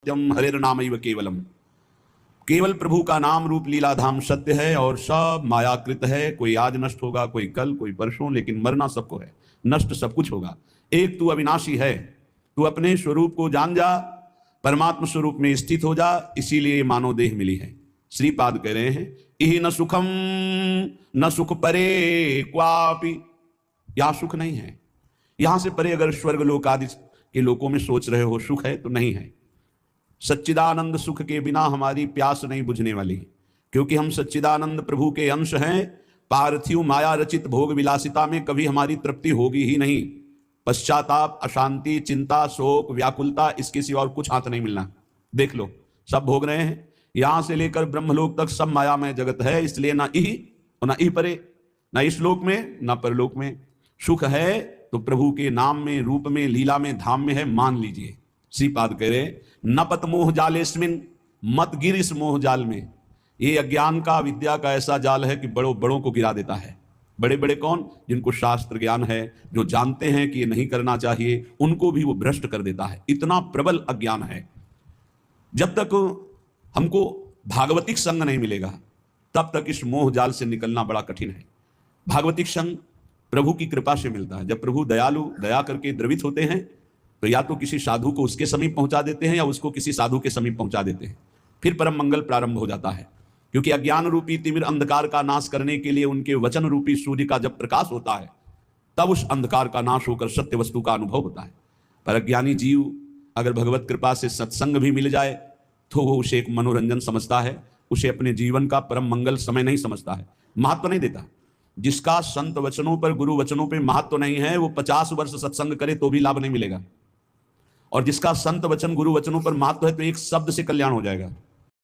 सत्यम हरिर्नामैव केवलम। केवल प्रभु का नाम रूप लीला धाम सत्य है और सब मायाकृत है। कोई आज नष्ट होगा, कोई कल, कोई परसों, लेकिन मरना सबको है, नष्ट सब कुछ होगा। एक तू अविनाशी है, तू अपने स्वरूप को जान जा, परमात्म स्वरूप में स्थित हो जा, इसीलिए मानव देह मिली है। श्रीपाद कह रहे हैं इहि न सुखम न सुख परे क्वापि, यहां सुख नहीं है। यहां से परे अगर स्वर्ग लोक आदि के लोकों में सोच रहे हो सुख है तो नहीं है। सच्चिदानंद सुख के बिना हमारी प्यास नहीं बुझने वाली, क्योंकि हम सच्चिदानंद प्रभु के अंश हैं। पार्थिव माया रचित भोग विलासिता में कभी हमारी तृप्ति होगी ही नहीं। पश्चाताप, अशांति, चिंता, शोक, व्याकुलता, इसके सिवा और कुछ हाथ नहीं मिलना। देख लो सब भोग रहे हैं, यहां से लेकर ब्रह्मलोक तक सब मायामय जगत है। इसलिए ना इह और ना इह परे, ना इस लोक में ना परलोक में। सुख है तो प्रभु के नाम में, रूप में, लीला में, धाम में है, मान लीजिए। श्रीपाद कह रहे नपत मोह जालेस्मिन, मत गिर इस मोह जाल में। ये अज्ञान का, विद्या का ऐसा जाल है कि बड़ों बड़ों को गिरा देता है। बड़े बड़े कौन? जिनको शास्त्र ज्ञान है, जो जानते हैं कि ये नहीं करना चाहिए, उनको भी वो भ्रष्ट कर देता है। इतना प्रबल अज्ञान है। जब तक हमको भागवतिक संग नहीं मिलेगा तब तक इस मोह जाल से निकलना बड़ा कठिन है। भागवतिक संग प्रभु की कृपा से मिलता है। जब प्रभु दयालु, दया करके द्रवित होते हैं तो या तो किसी साधु को उसके समीप पहुंचा देते हैं या उसको किसी साधु के समीप पहुंचा देते हैं, फिर परम मंगल प्रारंभ हो जाता है। क्योंकि अज्ञान रूपी तिमिर अंधकार का नाश करने के लिए उनके वचन रूपी सूर्य का जब प्रकाश होता है तब उस अंधकार का नाश होकर सत्य वस्तु का अनुभव होता है। पर अज्ञानी जीव अगर भगवत कृपा से सत्संग भी मिल जाए तो वो उसे एक मनोरंजन समझता है, उसे अपने जीवन का परम मंगल समय नहीं समझता है, महत्व नहीं देता। जिसका संत वचनों पर, गुरु वचनों पर महत्व नहीं है, वो 50 वर्ष सत्संग करे तो भी लाभ नहीं मिलेगा। और जिसका संत वचन, गुरु वचनों पर महत्व है तो एक शब्द से कल्याण हो जाएगा।